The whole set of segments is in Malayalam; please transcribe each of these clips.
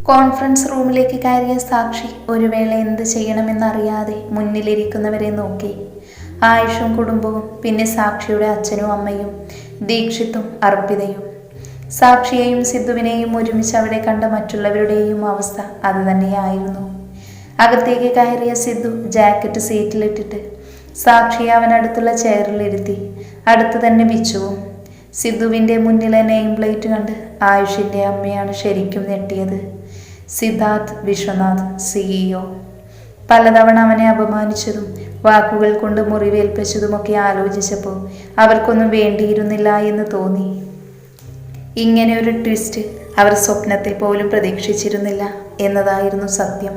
കോൺഫറൻസ് റൂമിലേക്ക് കയറിയ സാക്ഷി ഒരു വേള എന്ത് ചെയ്യണമെന്നറിയാതെ മുന്നിലിരിക്കുന്നവരെ നോക്കി. ആയുഷും കുടുംബവും, പിന്നെ സാക്ഷിയുടെ അച്ഛനും അമ്മയും, ദീക്ഷിത്തും അർപ്പിതയും. സാക്ഷിയെയും സിദ്ധുവിനെയും ഒരുമിച്ച് അവിടെ കണ്ട മറ്റുള്ളവരുടെയും അവസ്ഥ അതുതന്നെയായിരുന്നു. അകത്തേക്ക് കയറിയ സിദ്ധു ജാക്കറ്റ് സീറ്റിലിട്ടിട്ട് സാക്ഷിയെ അവനടുത്തുള്ള ചെയറിലിരുത്തി. അടുത്ത് തന്നെ ബിച്ചുവും. സിദ്ധുവിൻ്റെ മുന്നിലെ നെയിം പ്ലേറ്റ് കണ്ട് ആയുഷിൻ്റെ അമ്മയാണ് ശരിക്കും ഞെട്ടിയത്. സിദ്ധാർത്ഥ് വിശ്വനാഥ്, CEO. പലതവണ അവനെ അപമാനിച്ചതും വാക്കുകൾ കൊണ്ട് മുറിവേൽപ്പിച്ചതുമൊക്കെ ആലോചിച്ചപ്പോൾ അവർക്കൊന്നും വേണ്ടിയിരുന്നില്ല എന്ന് തോന്നി. ഇങ്ങനെ ഒരു ട്വിസ്റ്റ് അവർ സ്വപ്നത്തിൽ പോലും പ്രതീക്ഷിച്ചിരുന്നില്ല എന്നതായിരുന്നു സത്യം.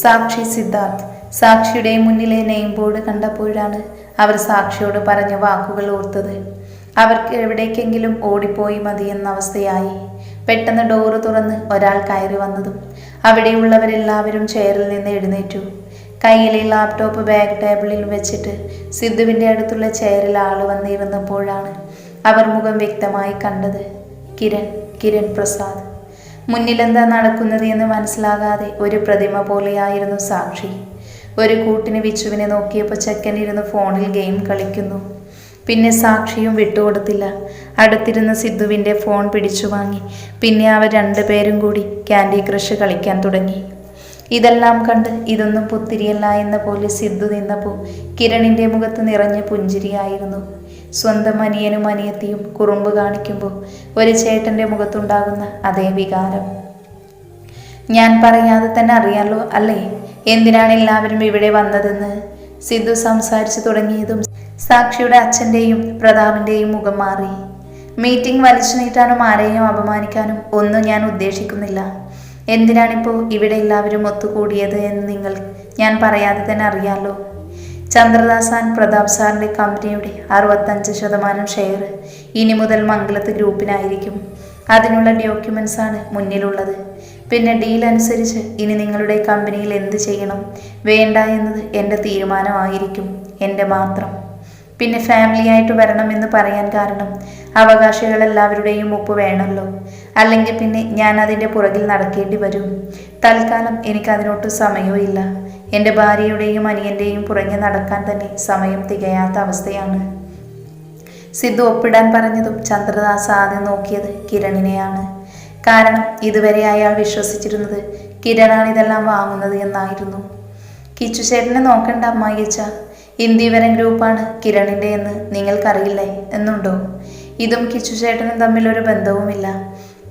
സാക്ഷി സിദ്ധാർത്ഥ്. സാക്ഷിയുടെ മുന്നിലെ നെയിം ബോർഡ് കണ്ടപ്പോഴാണ് അവർ സാക്ഷിയോട് പറഞ്ഞ വാക്കുകൾ ഓർത്തത്. അവർക്ക് എവിടേക്കെങ്കിലും ഓടിപ്പോയി മതിയെന്ന അവസ്ഥയായി. പെട്ടെന്ന് ഡോറ് തുറന്ന് ഒരാൾ കയറി വന്നതും അവിടെയുള്ളവരെല്ലാവരും ചെയറിൽ നിന്ന് എഴുന്നേറ്റു. കയ്യിലെ ലാപ്ടോപ്പ് ബാഗ് ടേബിളിൽ വെച്ചിട്ട് സിദ്ധുവിൻ്റെ അടുത്തുള്ള ചെയറിൽ ആൾ വന്നിരുന്നപ്പോഴാണ് അവർ മുഖം വ്യക്തമായി കണ്ടത്. കിരൺ പ്രസാദ്. മുന്നിലെന്താ നടക്കുന്നത് എന്ന് മനസ്സിലാകാതെ ഒരു പ്രതിമ പോലെയായിരുന്നു സാക്ഷി. ഒരു കൂട്ടിന് വിച്ചുവിനെ നോക്കിയപ്പോൾ ചെക്കൻ ഇരുന്ന് ഫോണിൽ ഗെയിം കളിക്കുന്നു. പിന്നെ സാക്ഷിയും വിട്ടുകൊടുത്തില്ല. അടുത്തിരുന്ന സിദ്ധുവിൻ്റെ ഫോൺ പിടിച്ചു വാങ്ങി. പിന്നെ അവർ രണ്ടുപേരും കൂടി ക്യാൻഡി ക്രഷ് കളിക്കാൻ തുടങ്ങി. ഇതെല്ലാം കണ്ട് ഇതൊന്നും പുത്തിരിയല്ല എന്ന പോലെ സിദ്ധു നിന്നപ്പോൾ കിരണിൻ്റെ മുഖത്ത് നിറഞ്ഞ പുഞ്ചിരിയായിരുന്നു. സ്വന്തം അനിയനും അനിയത്തിയും കുറുമ്പ് കാണിക്കുമ്പോൾ ഒരു ചേട്ടൻ്റെ മുഖത്തുണ്ടാകുന്ന അതേ വികാരം. ഞാൻ പറയാതെ തന്നെ അറിയാലോ അല്ലേ എന്തിനാണ് എല്ലാവരും ഇവിടെ വന്നതെന്ന്. സിദ്ധു സംസാരിച്ചു തുടങ്ങിയതും സാക്ഷിയുടെ അച്ഛൻ്റെയും പ്രതാപിൻ്റെയും മുഖം മാറി. മീറ്റിംഗ് വലിച്ചു നീട്ടാനും ആരെയും അപമാനിക്കാനും ഒന്നും ഞാൻ ഉദ്ദേശിക്കുന്നില്ല. എന്തിനാണിപ്പോൾ ഇവിടെ എല്ലാവരും ഒത്തുകൂടിയത് എന്ന് ഞാൻ പറയാതെ തന്നെ അറിയാലോ. ചന്ദ്രദാസ് ആൻഡ് പ്രതാപ് സാറിൻ്റെ കമ്പനിയുടെ 65% ഷെയർ ഇനി മുതൽ മംഗലത്ത് ഗ്രൂപ്പിനായിരിക്കും. അതിനുള്ള ഡോക്യുമെൻസ് ആണ് മുന്നിലുള്ളത്. പിന്നെ ഡീൽ അനുസരിച്ച് ഇനി നിങ്ങളുടെ കമ്പനിയിൽ എന്ത് ചെയ്യണം വേണ്ട എന്നത് എൻ്റെ തീരുമാനമായിരിക്കും, എൻ്റെ മാത്രം. പിന്നെ ഫാമിലി ആയിട്ട് വരണമെന്ന് പറയാൻ കാരണം അവകാശികളെല്ലാവരുടെയും ഒപ്പ് വേണമല്ലോ. അല്ലെങ്കിൽ പിന്നെ ഞാൻ അതിൻ്റെ പുറകിൽ നടക്കേണ്ടി വരും. തൽക്കാലം എനിക്കതിനൊട്ടും സമയവും ഇല്ല. എൻ്റെ ഭാര്യയുടെയും അനിയൻ്റെയും പുറകെ നടക്കാൻ തന്നെ സമയം തികയാത്ത അവസ്ഥയാണ്. സിദ്ധു ഒപ്പിടാൻ പറഞ്ഞതും ചന്ദ്രദാസ് ആദ്യം നോക്കിയത് കിരണിനെയാണ്. കാരണം ഇതുവരെ അയാൾ വിശ്വസിച്ചിരുന്നത് കിരണാണ് ഇതെല്ലാം വാങ്ങുന്നത് എന്നായിരുന്നു. കിച്ചു ചേട്ടനെ നോക്കണ്ട അമ്മായിച്ച, ഇന്ത്യവരം ഗ്രൂപ്പാണ് കിരണിൻ്റെ എന്ന് നിങ്ങൾക്കറിയില്ലേ എന്നുണ്ടോ? ഇതും കിച്ചു ചേട്ടനും തമ്മിലൊരു ബന്ധവുമില്ല.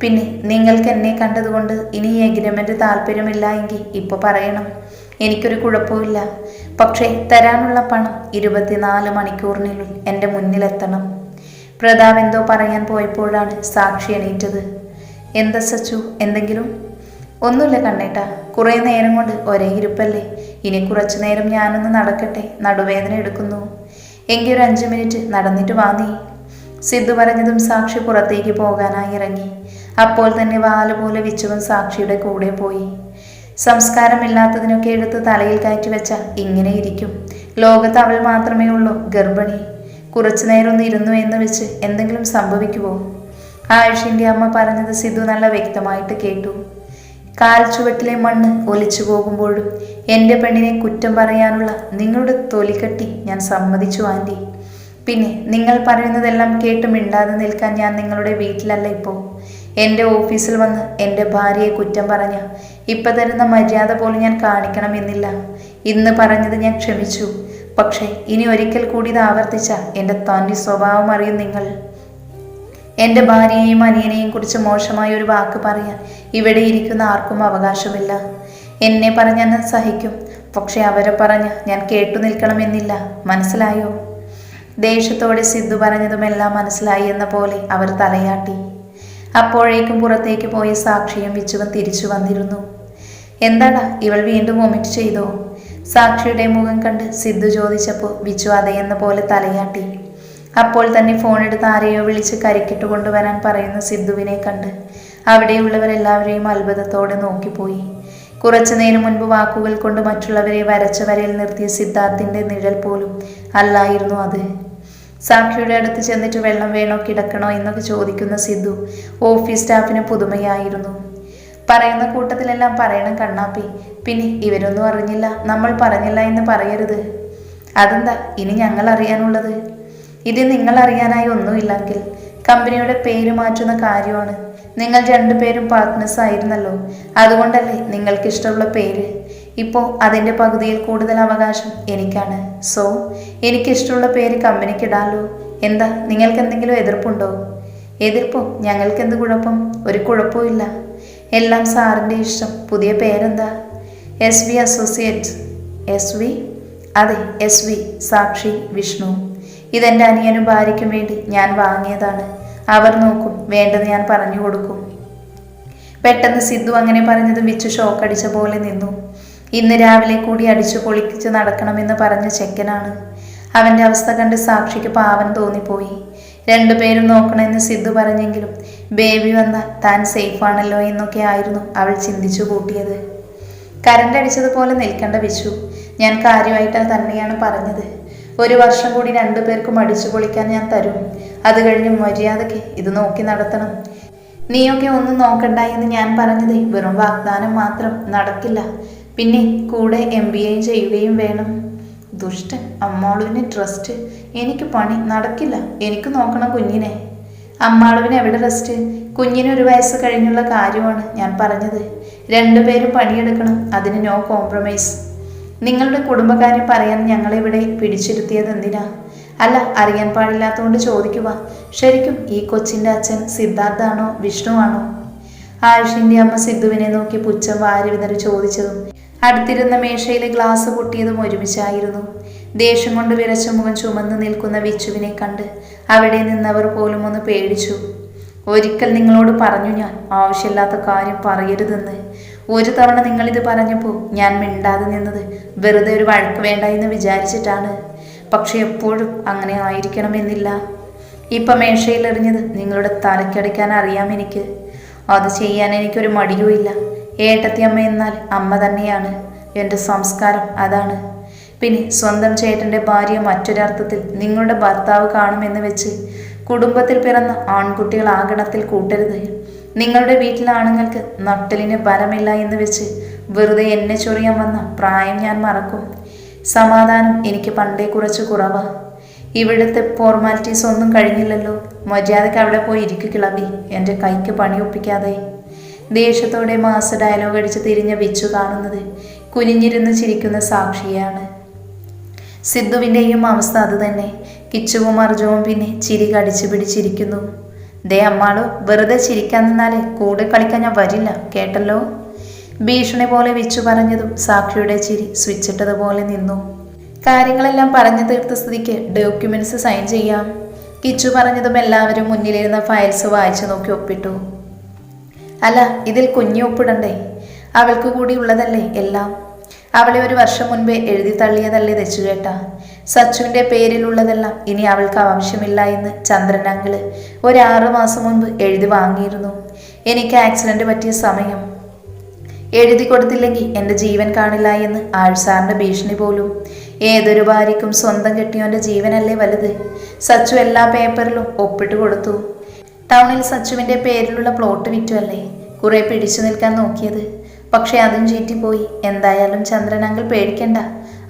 പിന്നെ നിങ്ങൾക്ക് എന്നെ കണ്ടതുകൊണ്ട് ഇനി ഈ എഗ്രിമെൻ്റ് താല്പര്യമില്ല എങ്കിൽ ഇപ്പോൾ പറയണം, എനിക്കൊരു കുഴപ്പമില്ല. പക്ഷേ തരാനുള്ള പണം 24 മണിക്കൂറിനുള്ളിൽ എൻ്റെ മുന്നിലെത്തണം. പ്രതാപ് എന്തോ പറയാൻ പോയപ്പോഴാണ് സാക്ഷി എണീറ്റത്. എന്താ സച്ചു, എന്തെങ്കിലും? ഒന്നുമില്ല കണ്ണേട്ടാ, കുറേ നേരം കൊണ്ട് ഒരേ ഇരിപ്പല്ലേ. ഇനി കുറച്ചു നേരം ഞാനൊന്ന് നടക്കട്ടെ, നടുവേദന എടുക്കുന്നു. എങ്കിൽ ഒരു 5 മിനിറ്റ് നടന്നിട്ട് വാ നീ. സിദ്ധു പറഞ്ഞതും സാക്ഷി പുറത്തേക്ക് പോകാനായി ഇറങ്ങി. അപ്പോൾ തന്നെ വാലുപോലെ വിച്ചുവൻ സാക്ഷിയുടെ കൂടെ പോയി. സംസ്കാരമില്ലാത്തതിനൊക്കെ എടുത്ത് തലയിൽ കയറ്റി വെച്ച ഇങ്ങനെ ഇരിക്കും. ലോകത്ത് അവൾ മാത്രമേ ഉള്ളൂ ഗർഭിണി. കുറച്ചു നേരം ഒന്ന് ഇരുന്നു എന്ന് വെച്ച് എന്തെങ്കിലും സംഭവിക്കുമോ? ആയുഷിൻ്റെ അമ്മ പറഞ്ഞത് സിദ്ധു നല്ല വ്യക്തമായിട്ട് കേട്ടു. കാൽ ചുവട്ടിലെ മണ്ണ് ഒലിച്ചു പോകുമ്പോഴും എൻ്റെ പെണ്ണിനെ കുറ്റം പറയാനുള്ള നിങ്ങളുടെ തൊലിക്കെട്ടി ഞാൻ സമ്മതിച്ചു ആൻറ്റി. പിന്നെ നിങ്ങൾ പറയുന്നതെല്ലാം കേട്ട് മിണ്ടാതെ നിൽക്കാൻ ഞാൻ നിങ്ങളുടെ വീട്ടിലല്ല ഇപ്പോൾ. എൻ്റെ ഓഫീസിൽ വന്ന് എൻ്റെ ഭാര്യയെ കുറ്റം പറഞ്ഞ ഇപ്പം തരുന്ന മര്യാദ പോലും ഞാൻ കാണിക്കണമെന്നില്ല. ഇന്ന് പറഞ്ഞത് ഞാൻ ക്ഷമിച്ചു. പക്ഷേ ഇനി ഒരിക്കൽ കൂടി ഇത് ആവർത്തിച്ച എൻ്റെ തനി സ്വഭാവം അറിയും നിങ്ങൾ. എൻ്റെ ഭാര്യയെയും അനിയനെയും കുറിച്ച് മോശമായ ഒരു വാക്ക് പറയാൻ ഇവിടെ ഇരിക്കുന്ന ആർക്കും അവകാശമില്ല. എന്നെ പറഞ്ഞാൽ ഞാൻ സഹിക്കും, പക്ഷെ അവരെ പറഞ്ഞ് ഞാൻ കേട്ടു നിൽക്കണമെന്നില്ല. മനസ്സിലായോ? ദേഷ്യത്തോടെ സിദ്ധു പറഞ്ഞതുമെല്ലാം മനസ്സിലായി എന്ന പോലെ അവർ തലയാട്ടി. അപ്പോഴേക്കും പുറത്തേക്ക് പോയ സാക്ഷിയും വിച്ചുവും തിരിച്ചു വന്നിരുന്നു. എന്താടാ, ഇവൾ വീണ്ടും വൊമിറ്റ് ചെയ്തോ? സാക്ഷിയുടെ മുഖം കണ്ട് സിദ്ധു ചോദിച്ചപ്പോൾ വിച്ചു അതേയെന്ന പോലെ തലയാട്ടി. അപ്പോൾ തന്നെ ഫോണെടുത്ത് ആരെയോ വിളിച്ച് കരിക്കിട്ട് കൊണ്ടുവരാൻ പറയുന്ന സിദ്ധുവിനെ കണ്ട് അവിടെയുള്ളവരെല്ലാവരെയും അത്ഭുതത്തോടെ നോക്കിപ്പോയി. കുറച്ചു നേരം മുൻപ് വാക്കുകൾ കൊണ്ട് മറ്റുള്ളവരെ വരച്ച വരയിൽ നിർത്തിയ സിദ്ധാർത്ഥിൻ്റെ നിഴൽ പോലും അല്ലായിരുന്നു അത്. സാക്ഷിയുടെ അടുത്ത് ചെന്നിട്ട് വെള്ളം വേണോ കിടക്കണോ എന്നൊക്കെ ചോദിക്കുന്ന സിദ്ധു ഓഫീസ് സ്റ്റാഫിന് പുതുമയായിരുന്നു. പറയുന്ന കൂട്ടത്തിലെല്ലാം പറയണം കണ്ണാപ്പി. പിന്നെ ഇവരൊന്നും അറിഞ്ഞില്ല, നമ്മൾ പറഞ്ഞില്ല എന്ന് പറയരുത്. അതെന്താ ഇനി ഞങ്ങൾ അറിയാനുള്ളത്? ഇത് നിങ്ങൾ അറിയാനായി ഒന്നുമില്ലെങ്കിൽ കമ്പനിയുടെ പേര് മാറ്റുന്ന കാര്യമാണ്. നിങ്ങൾ രണ്ടുപേരും പാർട്ട്നേഴ്സ് ആയിരുന്നല്ലോ, അതുകൊണ്ടല്ലേ നിങ്ങൾക്ക് ഇഷ്ടമുള്ള പേര്. ഇപ്പോൾ അതിൻ്റെ പകുതിയിൽ കൂടുതൽ അവകാശം എനിക്കാണ്. സോ എനിക്കിഷ്ടമുള്ള പേര് കമ്പനിക്ക് ഇടാമല്ലോ. എന്താ നിങ്ങൾക്ക് എന്തെങ്കിലും എതിർപ്പുണ്ടോ? എതിർപ്പോ? ഞങ്ങൾക്ക് എന്ത് കുഴപ്പം? ഒരു കുഴപ്പവും ഇല്ല. എല്ലാം സാറിൻ്റെ ഇഷ്ടം. പുതിയ പേരെന്താ? S V Associates. S V? അതെ, എസ് വി. സാക്ഷി, വിഷ്ണു. ഇതെൻ്റെ അനിയനും ഭാര്യയ്ക്കും വേണ്ടി ഞാൻ വാങ്ങിയതാണ്. അവർ നോക്കും, വേണ്ടത് ഞാൻ പറഞ്ഞു കൊടുക്കും. പെട്ടെന്ന് സിദ്ധു അങ്ങനെ പറഞ്ഞത് വിച്ചു ഷോക്കടിച്ച പോലെ നിന്നു. ഇന്ന് രാവിലെ കൂടി അടിച്ചു പൊളിച്ച് നടക്കണമെന്ന് പറഞ്ഞ ചെക്കനാണ്. അവൻ്റെ അവസ്ഥ കണ്ട് സാക്ഷിക്ക് പാവം തോന്നിപ്പോയി. രണ്ടുപേരും നോക്കണമെന്ന് സിദ്ധു പറഞ്ഞെങ്കിലും ബേബി വന്നാൽ താൻ സേഫാണല്ലോ എന്നൊക്കെ ആയിരുന്നു അവൾ ചിന്തിച്ചു കൂട്ടിയത്. കരണ്ട് അടിച്ചതുപോലെ നിൽക്കേണ്ട വിച്ചു, ഞാൻ കാര്യമായിട്ട് തന്നെയാണ് പറഞ്ഞത്. 1 വർഷം കൂടി രണ്ടുപേർക്കും അടിച്ചു പൊളിക്കാൻ ഞാൻ തരും. അത് കഴിഞ്ഞ് മര്യാദയ്ക്ക് ഇത് നോക്കി നടത്തണം. നീയൊക്കെ ഒന്നും നോക്കണ്ട എന്ന് ഞാൻ പറഞ്ഞത് വെറും വാഗ്ദാനം മാത്രം, നടക്കില്ല. പിന്നെ കൂടെ MBA ചെയ്യുകയും വേണം. ദുഷ്ടൻ. അമ്മാളുവിന് ട്രസ്റ്റ്. എനിക്ക് പണി നടക്കില്ല. എനിക്ക് നോക്കണം കുഞ്ഞിനെ. അമ്മാളുവിന് എവിടെ റെസ്റ്റ്? കുഞ്ഞിന് 1 വയസ്സ് കഴിഞ്ഞുള്ള കാര്യമാണ് ഞാൻ പറഞ്ഞത്. രണ്ടുപേരും പണിയെടുക്കണം. അതിന് നോ കോംപ്രമൈസ്. നിങ്ങളുടെ കുടുംബക്കാരെ പറയാൻ ഞങ്ങളിവിടെ പിടിച്ചിരുത്തിയത് എന്തിനാ? അല്ല, അറിയാൻ പാടില്ലാത്തതുകൊണ്ട് ചോദിക്കുക. ശരിക്കും ഈ കൊച്ചിൻ്റെ അച്ഛൻ സിദ്ധാർത്ഥാണോ വിഷ്ണുവാണോ? ആയുഷിൻ്റെ അമ്മ സിദ്ധുവിനെ നോക്കി പുച്ഛം വാരി വിതറി ചോദിച്ചതും അടുത്തിരുന്ന മേശയിലെ ഗ്ലാസ് പൊട്ടിയതും ഒരുമിച്ചായിരുന്നു. ദേഷ്യം കൊണ്ട് വിരച്ച മുഖം ചുമന്ന് നിൽക്കുന്ന വിച്ചുവിനെ കണ്ട് അവിടെ നിന്നവർ പോലും ഒന്ന് പേടിച്ചു. ഒരിക്കൽ നിങ്ങളോട് പറഞ്ഞു ഞാൻ, ആവശ്യമില്ലാത്ത കാര്യം പറയരുതെന്ന്. 1 തവണ നിങ്ങളിത് പറഞ്ഞപ്പോൾ ഞാൻ മിണ്ടാതെ നിന്നത് വെറുതെ ഒരു വഴക്ക് വേണ്ട എന്ന് വിചാരിച്ചിട്ടാണ്. പക്ഷെ എപ്പോഴും അങ്ങനെ ആയിരിക്കണമെന്നില്ല. ഇപ്പം മേശയിലെറിഞ്ഞത് നിങ്ങളുടെ തലക്കടിക്കാൻ അറിയാം എനിക്ക്. അത് ചെയ്യാൻ എനിക്കൊരു മടിയുമില്ല. ഏട്ടത്തിയമ്മ എന്നാൽ അമ്മ തന്നെയാണ്. എൻ്റെ സംസ്കാരം അതാണ്. പിന്നെ സ്വന്തം ചേട്ടൻ്റെ ഭാര്യ മറ്റൊരർത്ഥത്തിൽ നിങ്ങളുടെ ഭർത്താവ് കാണുമെന്ന് വെച്ച് കുടുംബത്തിൽ പിറന്ന ആൺകുട്ടികൾ ആ ഗണത്തിൽ കൂട്ടരുത്. നിങ്ങളുടെ വീട്ടിലെ ആണുങ്ങൾക്ക് നട്ടലിന് ബലമില്ല എന്ന് വെച്ച് വെറുതെ എന്നെ ചൊറിയാൻ വന്ന പ്രായം ഞാൻ മറക്കും. സമാധാനം എനിക്ക് പണ്ടേ കുറച്ച് കുറവാ. ഇവിടുത്തെ ഫോർമാലിറ്റീസ് ഒന്നും കഴിഞ്ഞില്ലല്ലോ. മര്യാദയ്ക്ക് അവിടെ പോയി ഇരിക്കു കിളവി, എൻ്റെ കൈക്ക് പണിയൊപ്പിക്കാതെ. ദേഷ്യത്തോടെ മാസ ഡയലോഗ് അടിച്ച് തിരിഞ്ഞ വിച്ചു കാണുന്നത് കുനിഞ്ഞിരുന്ന് ചിരിക്കുന്ന സാക്ഷിയാണ്. സിദ്ധുവിൻ്റെയും അവസ്ഥ അതുതന്നെ. കിച്ചുവും അർജുവും പിന്നെ ചിരി കടിച്ചു പിടിച്ചിരിക്കുന്നു. ദേ അമ്മാളു, വെറുതെ ചിരിക്കാൻ നിന്നാലേ കൂടെ കളിക്കാൻ ഞാൻ വരില്ല, കേട്ടല്ലോ. ഭീഷണി പോലെ വിച്ചു പറഞ്ഞതും സാക്ഷിയുടെ ചിരി സ്വിച്ചിട്ടതുപോലെ നിന്നു. കാര്യങ്ങളെല്ലാം പറഞ്ഞു തീർത്ത സ്ഥിതിക്ക് ഡോക്യുമെന്റ്സ് സൈൻ ചെയ്യാം. കിച്ചു പറഞ്ഞതും എല്ലാവരും മുന്നിലിരുന്ന ഫയൽസ് വായിച്ചു നോക്കി ഒപ്പിട്ടു. അല്ല, ഇതിൽ കുഞ്ഞു ഒപ്പിടണ്ടേ? അവൾക്ക് കൂടി ഉള്ളതല്ലേ എല്ലാം. അവളെ 1 വർഷം മുൻപേ എഴുതി തള്ളിയതല്ലേ തെച്ചുചേട്ടാ. സച്ചുവിൻ്റെ പേരിലുള്ളതെല്ലാം ഇനി അവൾക്ക് ആവശ്യമില്ല എന്ന് ചന്ദ്രൻ അങ്കിള് 6 മാസം മുൻപ് എഴുതി വാങ്ങിയിരുന്നു. എനിക്ക് ആക്സിഡന്റ് പറ്റിയ സമയം. എഴുതി കൊടുത്തില്ലെങ്കിൽ എൻ്റെ ജീവൻ കാണില്ല എന്ന് ആഴ്സാറിൻ്റെ ഭീഷണി പോലും. ഏതൊരു ഭാര്യയ്ക്കും സ്വന്തം കെട്ടിയോൻ്റെ ജീവനല്ലേ വലുത്. സച്ചു എല്ലാ പേപ്പറിലും ഒപ്പിട്ട് കൊടുത്തു. ടൗണിൽ സച്ചുവിൻ്റെ പേരിലുള്ള പ്ലോട്ട് വിറ്റുമല്ലേ കുറെ പിടിച്ചു നിൽക്കാൻ നോക്കിയത്. പക്ഷെ അതും ചീറ്റിപ്പോയി. എന്തായാലും ചന്ദ്രൻ അങ്കിൾ പേടിക്കണ്ട,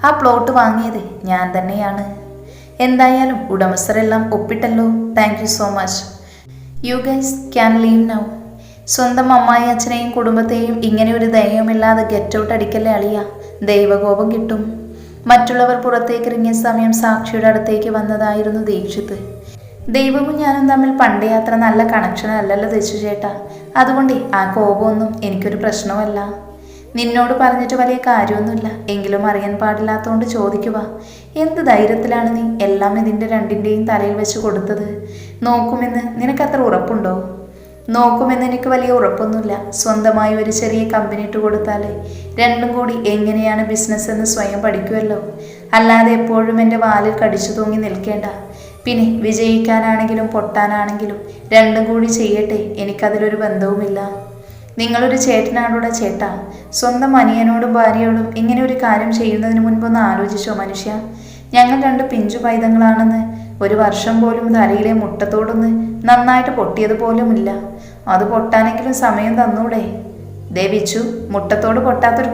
ആ പ്ലോട്ട് വാങ്ങിയത് ഞാൻ തന്നെയാണ്. എന്തായാലും ഉടമസ്ഥരെല്ലാം ഒപ്പിട്ടല്ലോ. Thank you so much. You guys can leave now. സ്വന്തം അമ്മായി അച്ഛനെയും കുടുംബത്തെയും ഇങ്ങനെ ഒരു ദയവുമില്ലാതെ ഗെറ്റ് ഔട്ട് അടിക്കല്ലേ അളിയ. ദൈവകോപം കിട്ടും. മറ്റുള്ളവർ പുറത്തേക്ക് ഇറങ്ങിയ സമയം സാക്ഷിയുടെ അടുത്തേക്ക് വന്നതായിരുന്നു ദീക്ഷിത്. ദൈവവും ഞാനും തമ്മിൽ പണ്ടേ അത്ര നല്ല കണക്ഷൻ അല്ലല്ലോ തെച്ചു ചേട്ടാ. അതുകൊണ്ട് ആ കോപമൊന്നും എനിക്കൊരു പ്രശ്നമല്ല. നിന്നോട് പറഞ്ഞിട്ട് വലിയ കാര്യമൊന്നുമില്ല, എങ്കിലും അറിയാൻ പാടില്ലാത്തതുകൊണ്ട് ചോദിക്കുക. എന്ത് ധൈര്യത്തിലാണ് നീ എല്ലാം ഇതിൻ്റെ രണ്ടിൻ്റെയും തലയിൽ വെച്ച് കൊടുത്തത്? നോക്കുമെന്ന് നിനക്കത്ര ഉറപ്പുണ്ടോ? നോക്കുമെന്ന് എനിക്ക് വലിയ ഉറപ്പൊന്നുമില്ല. സ്വന്തമായി ഒരു ചെറിയ കമ്പനി ഇട്ട് കൊടുത്താൽ രണ്ടും കൂടി എങ്ങനെയാണ് ബിസിനസ് എന്ന് സ്വയം പഠിക്കുമല്ലോ. അല്ലാതെ എപ്പോഴും എൻ്റെ വാലിൽ കടിച്ചു തൂങ്ങി നിൽക്കേണ്ട. പിന്നെ വിജയിക്കാനാണെങ്കിലും പൊട്ടാനാണെങ്കിലും രണ്ടും കൂടി ചെയ്യട്ടെ. എനിക്കതിലൊരു ബന്ധവുമില്ല. നിങ്ങളൊരു ചേട്ടനാണോടെ ചേട്ടാ. സ്വന്തം അനിയനോടും ഭാര്യയോടും ഇങ്ങനെ ഒരു കാര്യം ചെയ്യുന്നതിന് മുൻപൊന്ന് ആലോചിച്ചോ മനുഷ്യ? ഞങ്ങൾ 2 പിഞ്ചു പൈതങ്ങളാണെന്ന് 1 വർഷം പോലും തലയിലെ മുട്ടത്തോടൊന്ന് നന്നായിട്ട് പൊട്ടിയത് പോലുമില്ല. അത് പൊട്ടാനെങ്കിലും സമയം തന്നൂടെ? ദേവിച്ചു മുട്ടത്തോട് പൊട്ടാത്തൊരു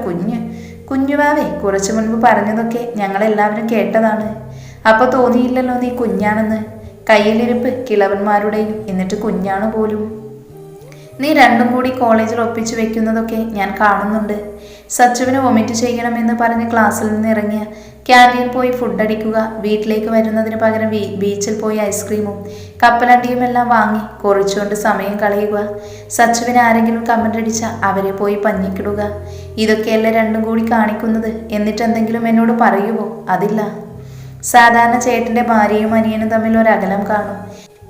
കുഞ്ഞുവാവേ കുറച്ചു മുൻപ് പറഞ്ഞതൊക്കെ ഞങ്ങളെല്ലാവരും കേട്ടതാണ്. അപ്പോൾ തോന്നിയില്ലല്ലോ നീ കുഞ്ഞാണെന്ന്. കയ്യിലിരിപ്പ് കിളവന്മാരുടെയും, എന്നിട്ട് കുഞ്ഞാണ് പോലും. നീ രണ്ടും കൂടി കോളേജിൽ ഒപ്പിച്ചു വെക്കുന്നതൊക്കെ ഞാൻ കാണുന്നുണ്ട്. സച്ചുവിന് വൊമിറ്റ് ചെയ്യണമെന്ന് പറഞ്ഞ് ക്ലാസ്സിൽ നിന്ന് ഇറങ്ങിയ ക്യാൻറ്റീനിൽ പോയി ഫുഡ് അടിക്കുക, വീട്ടിലേക്ക് വരുന്നതിന് പകരം ബീച്ചിൽ പോയി ഐസ്ക്രീമും കപ്പലണ്ടിയും എല്ലാം വാങ്ങി കുറിച്ചുകൊണ്ട് സമയം കളയുക, സച്ചുവിന് ആരെങ്കിലും കമൻ്റ് അടിച്ചാൽ അവരെ പോയി പഞ്ഞിക്കിടുക, ഇതൊക്കെയല്ലേ രണ്ടും കൂടി കാണിക്കുന്നത്. എന്നിട്ട് എന്തെങ്കിലും എന്നോട് പറയുമോ? അതില്ല. സാധാരണ ചേട്ടൻ്റെ ഭാര്യയും അനിയനും തമ്മിൽ ഒരകലം കാണും.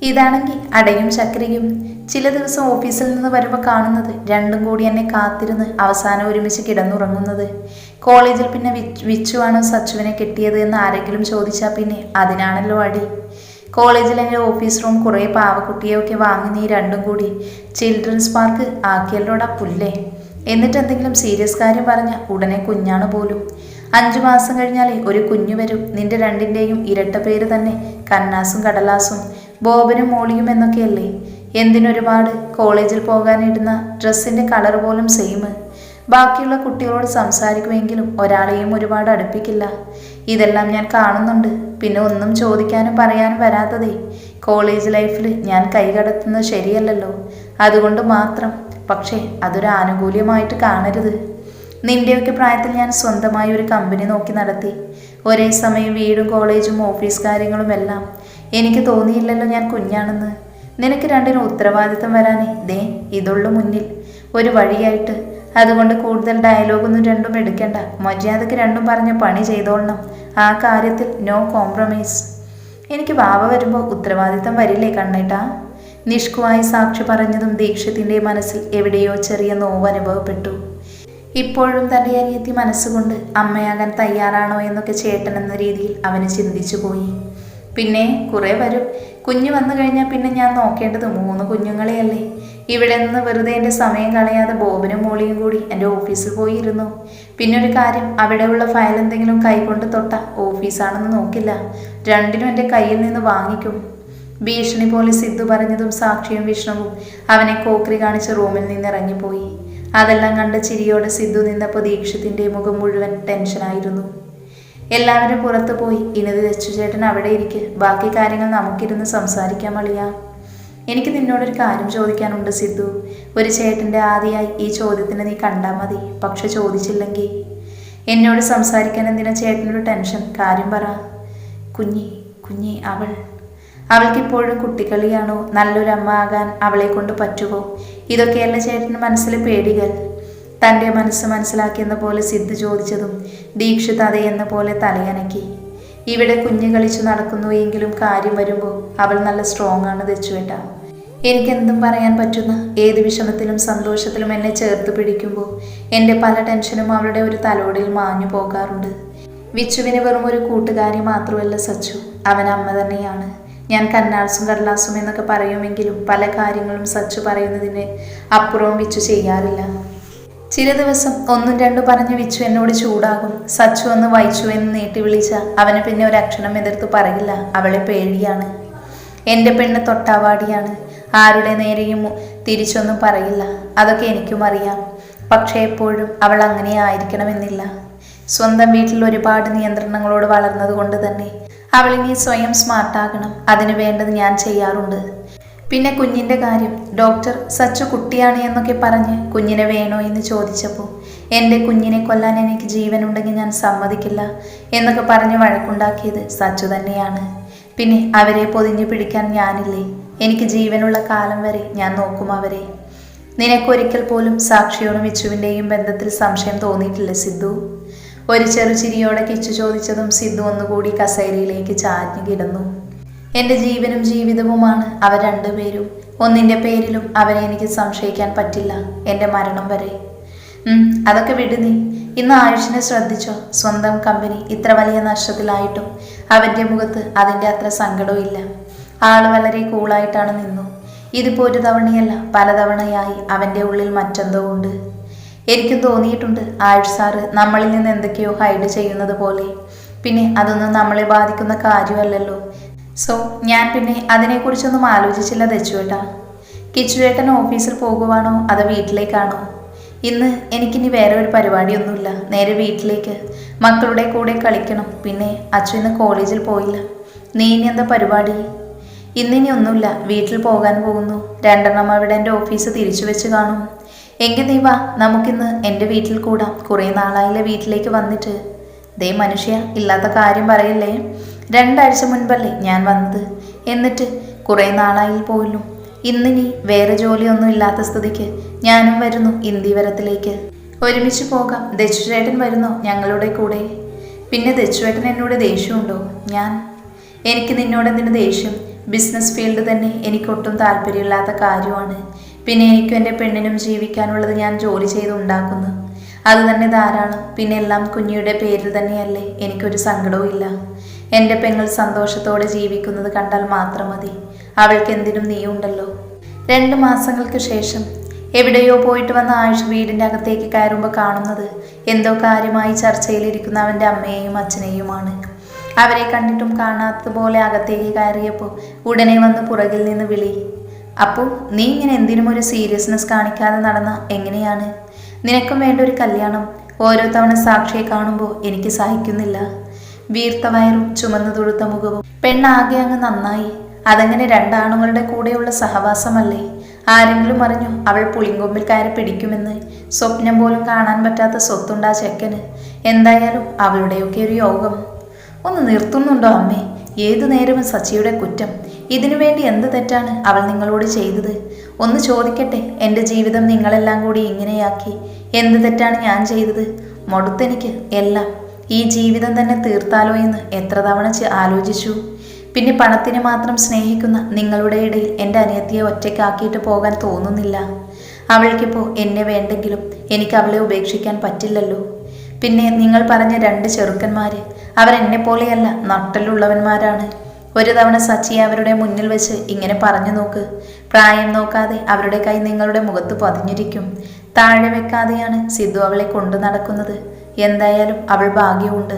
ഇതാണെങ്കിൽ അടയും ചക്രയും. ചില ദിവസം ഓഫീസിൽ നിന്ന് വരുമ്പോൾ കാണുന്നത് രണ്ടും കൂടി എന്നെ കാത്തിരുന്ന് അവസാനം ഒരുമിച്ച് കിടന്നുറങ്ങുന്നത്. കോളേജിൽ പിന്നെ വിച്ചുവാണോ സച്ചുവിനെ കിട്ടിയത് എന്ന് ആരെങ്കിലും ചോദിച്ചാൽ പിന്നെ അതിനാണല്ലോ അടി. കോളേജിൽ എൻ്റെ ഓഫീസ് റൂം കുറേ പാവക്കുട്ടിയൊക്കെ വാങ്ങി നീ രണ്ടും കൂടി ചിൽഡ്രൻസ് പാർക്ക് ആക്കിയല്ലോടാ പുല്ലേ. എന്നിട്ട് എന്തെങ്കിലും സീരിയസ് കാര്യം പറഞ്ഞാൽ ഉടനെ കുഞ്ഞാണ് പോലും. 5 മാസം കഴിഞ്ഞാലേ ഒരു കുഞ്ഞു വരും. നിന്റെ രണ്ടിൻ്റെയും ഇരട്ട പേര് തന്നെ കന്നാസും കടലാസും, ബോബനും മോളിയും എന്നൊക്കെയല്ലേ. എന്തിനൊരുപാട് കോളേജിൽ പോകാനിടുന്ന ഡ്രസ്സിൻ്റെ കളർ പോലും സെയിം. ബാക്കിയുള്ള കുട്ടികളോട് സംസാരിക്കുമെങ്കിലും ഒരാളെയും ഒരുപാട് അടുപ്പിക്കില്ല. ഇതെല്ലാം ഞാൻ കാണുന്നുണ്ട്. പിന്നെ ഒന്നും ചോദിക്കാനും പറയാനും വരാത്തതേ കോളേജ് ലൈഫിൽ ഞാൻ കൈകടത്തുന്നത് ശരിയല്ലല്ലോ, അതുകൊണ്ട് മാത്രം. പക്ഷേ അതൊരു ആനുകൂല്യമായിട്ട് കാണരുത്. നിൻ്റെയൊക്കെ പ്രായത്തിൽ ഞാൻ സ്വന്തമായി ഒരു കമ്പനി നോക്കി നടത്തി. ഒരേ സമയം വീടും കോളേജും ഓഫീസ് കാര്യങ്ങളും എല്ലാം. എനിക്ക് തോന്നിയില്ലല്ലോ ഞാൻ കുഞ്ഞാണെന്ന്. നിനക്ക് രണ്ടിനും ഉത്തരവാദിത്തം വരാനേ ദേ ഇതുള്ളു മുന്നിൽ ഒരു വഴിയായിട്ട്. അതുകൊണ്ട് കൂടുതൽ ഡയലോഗൊന്നും രണ്ടും എടുക്കേണ്ട. മര്യാദക്ക് രണ്ടും പറഞ്ഞ പണി ചെയ്തോളണം. ആ കാര്യത്തിൽ നോ കോംപ്രമൈസ്. എനിക്ക് വാവ വരുമ്പോൾ ഉത്തരവാദിത്തം വരില്ലേ കണ്ണേട്ടാ? നിഷ്കുവായി സാക്ഷി പറഞ്ഞതും ദീക്ഷിത്തിൻ്റെ മനസ്സിൽ എവിടെയോ ചെറിയ നോവ് അനുഭവപ്പെട്ടു. ഇപ്പോഴും തൻ്റെ അനിയത്തി മനസ്സുകൊണ്ട് അമ്മയാകാൻ തയ്യാറാണോ എന്നൊക്കെ ചേട്ടൻ എന്ന രീതിയിൽ അവന് ചിന്തിച്ചു പോയി. പിന്നെ കുറേ വരും. കുഞ്ഞ് വന്നു കഴിഞ്ഞാൽ പിന്നെ ഞാൻ നോക്കേണ്ടത് 3 കുഞ്ഞുങ്ങളെയല്ലേ. ഇവിടെ നിന്ന് വെറുതെ എൻ്റെ സമയം കളയാതെ ബോബനും മോളിയും കൂടി എൻ്റെ ഓഫീസിൽ പോയിരുന്നു. പിന്നെ ഒരു കാര്യം, അവിടെയുള്ള ഫയൽ എന്തെങ്കിലും കൈകൊണ്ട് തൊട്ട ഓഫീസാണെന്ന് നോക്കില്ല, രണ്ടിനും എൻ്റെ കയ്യിൽ നിന്ന് വാങ്ങിക്കും. ഭീഷണി പോലെ സിദ്ധു പറഞ്ഞതും സാക്ഷിയും വിഷ്ണുവും അവനെ കോക്രി കാണിച്ച് റൂമിൽ നിന്ന് ഇറങ്ങിപ്പോയി. അതെല്ലാം കണ്ട് ചിരിയോടെ സിദ്ധു നിന്നപ്പോൾ ദീക്ഷിത്തിൻ്റെ മുഖം മുഴുവൻ ടെൻഷനായിരുന്നു. എല്ലാവരും പുറത്തു പോയി. ഇനിത് വെച്ചു ചേട്ടൻ അവിടെ ഇരിക്ക്, ബാക്കി കാര്യങ്ങൾ നമുക്കിരുന്ന് സംസാരിക്കാൻ മളിയാ. എനിക്ക് നിന്നോടൊരു കാര്യം ചോദിക്കാനുണ്ട് സിദ്ധു. ഒരു ചേട്ടൻ്റെ ആദ്യമായി ഈ ചോദ്യത്തിന് നീ കണ്ടാൽ മതി. പക്ഷെ ചോദിച്ചില്ലെങ്കിൽ എന്നോട് സംസാരിക്കാൻ എന്തിനാ ചേട്ടനൊരു ടെൻഷൻ? കാര്യം പറ. കുഞ്ഞി അവൾക്കിപ്പോഴും കുട്ടിക്കളിയാണോ? നല്ലൊരു അമ്മ ആകാൻ അവളെ കൊണ്ട് പറ്റുമോ? ഇതൊക്കെയല്ല ചേട്ടൻ്റെ മനസ്സിലെ പേടികൾ. തൻ്റെ മനസ്സ് മനസ്സിലാക്കിയെന്ന പോലെ സിദ്ധു ചോദിച്ചതും ദീക്ഷിത് അതേ എന്ന പോലെ തലയനക്കി. ഇവിടെ കുഞ്ഞ് കളിച്ചു നടക്കുന്നു എങ്കിലും കാര്യം വരുമ്പോൾ അവൾ നല്ല സ്ട്രോങ് ആണ് തെച്ചുവേട്ട. എനിക്കെന്തും പറയാൻ പറ്റുന്ന, ഏത് വിഷമത്തിലും സന്തോഷത്തിലും എന്നെ ചേർത്ത് പിടിക്കുമ്പോൾ എൻ്റെ പല ടെൻഷനും അവളുടെ ഒരു തലോടിൽ മാഞ്ഞു പോകാറുണ്ട്. വിച്ചുവിന് വെറും ഒരു കൂട്ടുകാരി മാത്രമല്ല സച്ചു, അവൻ അമ്മ തന്നെയാണ്. ഞാൻ കന്നാൾസും കടലാസും എന്നൊക്കെ പറയുമെങ്കിലും പല കാര്യങ്ങളും സച്ചു പറയുന്നതിന് അപ്പുറവും വിച്ചു ചെയ്യാറില്ല. ചില ദിവസം 1, 2 പറഞ്ഞ് വിച്ചു എന്നോട് ചൂടാകും. സച്ചു ഒന്ന് വൈച്ചു എന്ന് നീട്ടി വിളിച്ച അവന് പിന്നെ ഒരക്ഷരം എതിർത്ത് പറയില്ല. അവളെ പേടിയാണ്. എൻ്റെ പെണ്ണ് തൊട്ടാവാടിയാണ്. ആരുടെ നേരെയും തിരിച്ചൊന്നും പറയില്ല. അതൊക്കെ എനിക്കും അറിയാം. പക്ഷേ എപ്പോഴും അവൾ അങ്ങനെ ആയിരിക്കണമെന്നില്ല. സ്വന്തം വീട്ടിൽ ഒരുപാട് നിയന്ത്രണങ്ങളോട് വളർന്നതുകൊണ്ട് തന്നെ അവളിനി സ്വയം സ്മാർട്ടാകണം. അതിന് വേണ്ടത് ഞാൻ ചെയ്യാറുണ്ട്. പിന്നെ കുഞ്ഞിൻ്റെ കാര്യം, ഡോക്ടർ സച്ചു കുട്ടിയാണ് എന്നൊക്കെ പറഞ്ഞ് കുഞ്ഞിനെ വേണോ എന്ന് ചോദിച്ചപ്പോൾ എൻ്റെ കുഞ്ഞിനെ കൊല്ലാൻ എനിക്ക് ജീവനുണ്ടെങ്കിൽ ഞാൻ സമ്മതിക്കില്ല എന്നൊക്കെ പറഞ്ഞ് വഴക്കുണ്ടാക്കിയത് സച്ചു തന്നെയാണ്. പിന്നെ അവരെ പൊതിഞ്ഞു പിടിക്കാൻ ഞാനില്ലേ? എനിക്ക് ജീവനുള്ള കാലം വരെ ഞാൻ നോക്കും അവരെ. നിനക്കൊരിക്കൽ പോലും സാക്ഷിയോടും വിച്ചുവിൻ്റെയും ബന്ധത്തിൽ സംശയം തോന്നിയിട്ടില്ല സിദ്ധു? ഒരു ചെറുചിരിയോടെ കിച്ചു ചോദിച്ചതും സിദ്ധു ഒന്നുകൂടി കസേരയിലേക്ക് ചാഞ്ഞു കിടന്നു. എൻ്റെ ജീവനും ജീവിതവുമാണ് അവർ രണ്ടുപേരും. ഒന്നിൻ്റെ പേരിലും അവരെ എനിക്ക് സംശയിക്കാൻ പറ്റില്ല, എൻ്റെ മരണം വരെ. അതൊക്കെ വിട് നീ. ഇന്ന് ആയുഷിനെ ശ്രദ്ധിച്ചോ? സ്വന്തം കമ്പനി ഇത്ര വലിയ നഷ്ടത്തിലായിട്ടും അവൻ്റെ മുഖത്ത് അതിൻ്റെ അത്ര സങ്കടവും ഇല്ല. ആള് വളരെ കൂളായിട്ടാണ് നിന്നു. ഇതിപ്പോൾ ഒരു തവണയല്ല, പലതവണയായി അവൻ്റെ ഉള്ളിൽ മറ്റെന്തോ ഉണ്ട്. എനിക്കും തോന്നിയിട്ടുണ്ട് ആയുഷ് സാറ് നമ്മളിൽ നിന്ന് എന്തൊക്കെയോ ഹൈഡ് ചെയ്യുന്നത് പോലെ. പിന്നെ അതൊന്നും നമ്മളെ ബാധിക്കുന്ന കാര്യമല്ലല്ലോ. സോ ഞാൻ പിന്നെ അതിനെക്കുറിച്ചൊന്നും ആലോചിച്ചില്ല തെച്ചുവേട്ടാ. കിച്ചുവേട്ടൻ ഓഫീസിൽ പോകുവാണോ അതോ വീട്ടിലേക്കാണോ? ഇന്ന് എനിക്കിനി വേറെ ഒരു പരിപാടിയൊന്നുമില്ല. നേരെ വീട്ടിലേക്ക് മക്കളുടെ കൂടെ കളിക്കണം. പിന്നെ അച്ഛൻ ഇന്ന് കോളേജിൽ പോയില്ല. നീ ഇനി എന്താ പരിപാടി? ഇന്നിനി ഒന്നുമില്ല, വീട്ടിൽ പോകാൻ പോകുന്നു. രണ്ടെണ്ണം അവിടെ എൻ്റെ ഓഫീസ് തിരിച്ചു വെച്ച് കാണും. എങ്കിൽ നീ വാ, നമുക്കിന്ന് എൻ്റെ വീട്ടിൽ കൂടാം. കുറേ നാളായില്ലേ വീട്ടിലേക്ക് വന്നിട്ട്. ദേ മനുഷ്യ, ഇല്ലാത്ത കാര്യം പറയല്ലേ. 2 ആഴ്ച മുൻപല്ലേ ഞാൻ വന്നത്. എന്നിട്ട് കുറേ നാളായി പോലും. ഇന്നിനി വേറെ ജോലിയൊന്നും ഇല്ലാത്ത സ്ഥിതിക്ക് ഞാനും വരുന്നു ഇന്ത്യവരത്തിലേക്ക്. ഒരുമിച്ച് പോകാം. ദച്ചുചേട്ടൻ വരുന്നോ ഞങ്ങളുടെ കൂടെ? പിന്നെ ദച്ചുചേട്ടൻ എന്നോട് ദേഷ്യമുണ്ടോ? എനിക്ക് നിന്നോട് എന്തിനു ദേഷ്യം? ബിസിനസ് ഫീൽഡ് തന്നെ എനിക്കൊട്ടും താല്പര്യമില്ലാത്ത കാര്യമാണ്. പിന്നെ എനിക്കും എൻ്റെ പെണ്ണിനും ജീവിക്കാനുള്ളത് ഞാൻ ജോലി ചെയ്ത് ഉണ്ടാക്കുന്നു. അത് തന്നെ ധാരാളം. പിന്നെ എല്ലാം കുഞ്ഞിയുടെ പേരിൽ തന്നെയല്ലേ. എനിക്കൊരു സങ്കടവും ഇല്ല. എൻ്റെ പെങ്ങൾ സന്തോഷത്തോടെ ജീവിക്കുന്നത് കണ്ടാൽ മാത്രം മതി. അവൾക്ക് എന്തിനും നീയുണ്ടല്ലോ. 2 മാസങ്ങൾക്ക് ശേഷം എവിടെയോ പോയിട്ട് വന്ന ആയുഷ് വീടിൻ്റെ അകത്തേക്ക് കയറുമ്പോൾ കാണുന്നത് എന്തോ കാര്യമായി ചർച്ചയിലിരിക്കുന്ന അവൻ്റെ അമ്മയെയും അച്ഛനെയുമാണ്. അവരെ കണ്ടിട്ടും കാണാത്തതുപോലെ അകത്തേക്ക് കയറിയപ്പോൾ ഉടനെ വന്ന് പുറകിൽ നിന്ന് വിളി. അപ്പോൾ നീ ഇങ്ങനെ എന്തിനും ഒരു സീരിയസ്നെസ് കാണിക്കാതെ നടന്ന എങ്ങനെയാണ്? നിനക്കും വേണ്ട ഒരു കല്യാണം. ഓരോ തവണ സാക്ഷിയെ കാണുമ്പോൾ എനിക്ക് സഹിക്കുന്നില്ല. വീർത്ത വയറും ചുമന്നു തൊടുത്ത മുഖവും. പെണ്ണാകെ അങ്ങ് നന്നായി. അതങ്ങനെ 2 ആണുങ്ങളുടെ കൂടെയുള്ള സഹവാസമല്ലേ? ആരെങ്കിലും അറിഞ്ഞു അവൾ പുളിങ്കൊമ്പിൽ കയറി പിടിക്കുമെന്ന്? സ്വപ്നം പോലും കാണാൻ പറ്റാത്ത സ്വത്തുണ്ടാ ചെക്കന്. എന്തായാലും അവളുടെയൊക്കെ ഒരു യോഗം. ഒന്ന് നിർത്തുന്നുണ്ടോ അമ്മേ? ഏതു നേരവും സച്ചിയുടെ കുറ്റം. ഇതിനു വേണ്ടി എന്ത് തെറ്റാണ് അവൾ നിങ്ങളോട് ചെയ്തത്? ഒന്ന് ചോദിക്കട്ടെ, എൻ്റെ ജീവിതം നിങ്ങളെല്ലാം കൂടി ഇങ്ങനെയാക്കി എന്ത് തെറ്റാണ് ഞാൻ ചെയ്തത്? മടുത്തെനിക്ക് എല്ലാം. ഈ ജീവിതം തന്നെ തീർത്താലോ എന്ന് എത്ര തവണ ആലോചിച്ചു. പിന്നെ പണത്തിന് മാത്രം സ്നേഹിക്കുന്ന നിങ്ങളുടെ ഇടയിൽ എൻ്റെ അനിയത്തിയെ ഒറ്റയ്ക്കാക്കിയിട്ട് പോകാൻ തോന്നുന്നില്ല. അവൾക്കിപ്പോൾ എന്നെ വേണ്ടെങ്കിലും എനിക്ക് അവളെ ഉപേക്ഷിക്കാൻ പറ്റില്ലല്ലോ. പിന്നെ നിങ്ങൾ പറഞ്ഞ 2 ചെറുക്കന്മാർ, അവരെന്നെ പോലെയല്ല, നട്ടലുള്ളവന്മാരാണ്. ഒരു തവണ സച്ചിയെ അവരുടെ മുന്നിൽ വെച്ച് ഇങ്ങനെ പറഞ്ഞു നോക്ക്. പ്രായം നോക്കാതെ അവരുടെ കൈ നിങ്ങളുടെ മുഖത്ത് പതിഞ്ഞിരിക്കും. താഴെ വെക്കാതെയാണ് സിദ്ധു അവളെ കൊണ്ടു നടക്കുന്നത്. എന്തായാലും അവൾ ഭാഗ്യമുണ്ട്.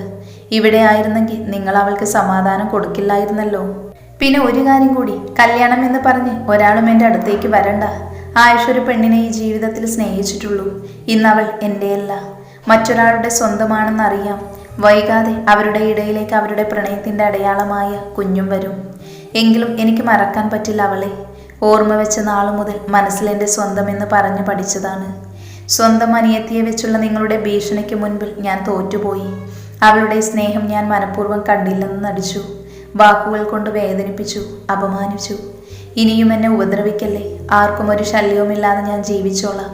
ഇവിടെ ആയിരുന്നെങ്കിൽ നിങ്ങൾ അവൾക്ക് സമാധാനം കൊടുക്കില്ലായിരുന്നല്ലോ. പിന്നെ ഒരു കാര്യം കൂടി, കല്യാണം എന്ന് പറഞ്ഞ് ഒരാളും എൻ്റെ അടുത്തേക്ക് വരണ്ട. ആയുഷ് ഒരു പെണ്ണിനെ ഈ ജീവിതത്തിൽ സ്നേഹിച്ചിട്ടുള്ളൂ. ഇന്നവൾ എൻ്റെയല്ല, മറ്റൊരാളുടെ സ്വന്തമാണെന്നറിയാം. വൈകാതെ അവരുടെ ഇടയിലേക്ക് അവരുടെ പ്രണയത്തിൻ്റെ അടയാളമായ കുഞ്ഞും വരും. എങ്കിലും എനിക്ക് മറക്കാൻ പറ്റില്ല അവളെ. ഓർമ്മ വെച്ച നാളു മുതൽ മനസ്സിൽ എൻ്റെ സ്വന്തമെന്ന് പറഞ്ഞു പഠിച്ചതാണ്. സ്വന്തം അനിയത്തിയെ വെച്ചുള്ള നിങ്ങളുടെ ഭീഷണിക്ക് മുൻപിൽ ഞാൻ തോറ്റുപോയി. അവളുടെ സ്നേഹം ഞാൻ മനഃപൂർവ്വം കണ്ടില്ലെന്ന് നടിച്ചു. വാക്കുകൾ കൊണ്ട് വേദനിപ്പിച്ചു, അപമാനിച്ചു. ഇനിയും എന്നെ ഉപദ്രവിക്കല്ലേ. ആർക്കും ഒരു ശല്യവുമില്ലാതെ ഞാൻ ജീവിച്ചോളാം.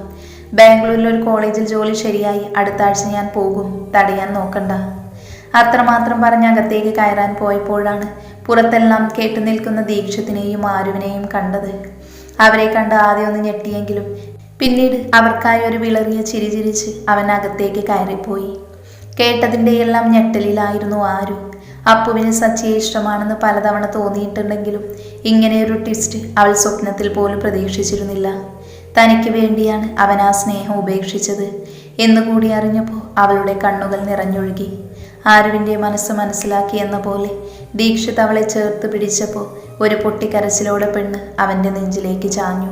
ബാംഗ്ലൂരിൽ ഒരു കോളേജിൽ ജോലി ശരിയായി അടുത്ത ആഴ്ച ഞാൻ പോകും. തടയാൻ നോക്കണ്ട. അത്രമാത്രം പറഞ്ഞ് അകത്തേക്ക് കയറാൻ പോയപ്പോഴാണ് പുറത്തെല്ലാം കേട്ടു നിൽക്കുന്ന ദീക്ഷിത്തിനെയും ആരുവിനെയും കണ്ടത്. അവരെ കണ്ട് ആദ്യം ഒന്ന് ഞെട്ടിയെങ്കിലും പിന്നീട് അവർക്കായി ഒരു വിളറിയ ചിരി ചിരിച്ച് അവൻ അകത്തേക്ക് കയറിപ്പോയി. കേട്ടതിൻ്റെയെല്ലാം ഞെട്ടലിലായിരുന്നു ആരു. അപ്പുവിന് സച്ചിയെ ഇഷ്ടമാണെന്ന് പലതവണ തോന്നിയിട്ടുണ്ടെങ്കിലും ഇങ്ങനെയൊരു ട്വിസ്റ്റ് അവൾ സ്വപ്നത്തിൽ പോലും പ്രതീക്ഷിച്ചിരുന്നില്ല. തനിക്ക് വേണ്ടിയാണ് അവൻ ആ സ്നേഹം ഉപേക്ഷിച്ചത് എന്നുകൂടി അറിഞ്ഞപ്പോൾ അവളുടെ കണ്ണുകൾ നിറഞ്ഞൊഴുകി. ആരുവിൻ്റെ മനസ്സ് മനസ്സിലാക്കി എന്ന പോലെ ദീക്ഷിത് അവളെ ചേർത്ത് പിടിച്ചപ്പോൾ ഒരു പൊട്ടിക്കരച്ചിലോടെ പെണ്ണ് അവൻ്റെ നെഞ്ചിലേക്ക് ചാഞ്ഞു.